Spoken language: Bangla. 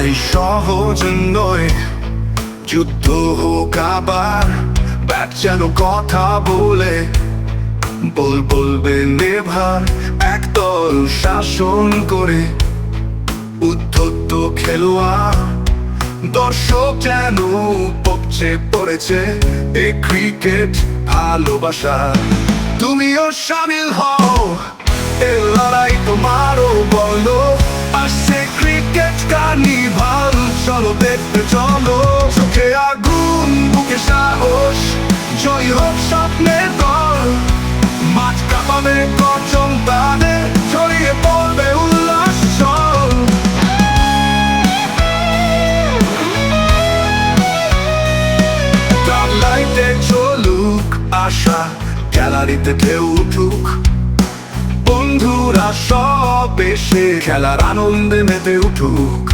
লড়াই সহজ নয়, যুদ্ধ হোক আবার ব্যাট যেন কথা বলে, বলবে নেভার একদল শাসন করে। উদ্ধত খেলোয়াড় দর্শক যেন উপচে পড়েছে এই ক্রিকেট ভালোবাসা। তুমিও শামিল হও এ লড়াই, তোমারও বলো আসছে ক্রিকেট কার্নিভাল। চলো দেখতে চলো, চোখে আগুন বুকে সাহস, জয় হোক স্বপ্নের দল। মাঠ কাঁপাবে গর্জন তাদের, ছড়িয়ে পড়বে উল্লাস চল। লাইটে চলুক আশা, গ্যালারিতে ঢেউ উঠুক, বন্ধুরা সব এসে খেলার আনন্দে মেতে উঠুক।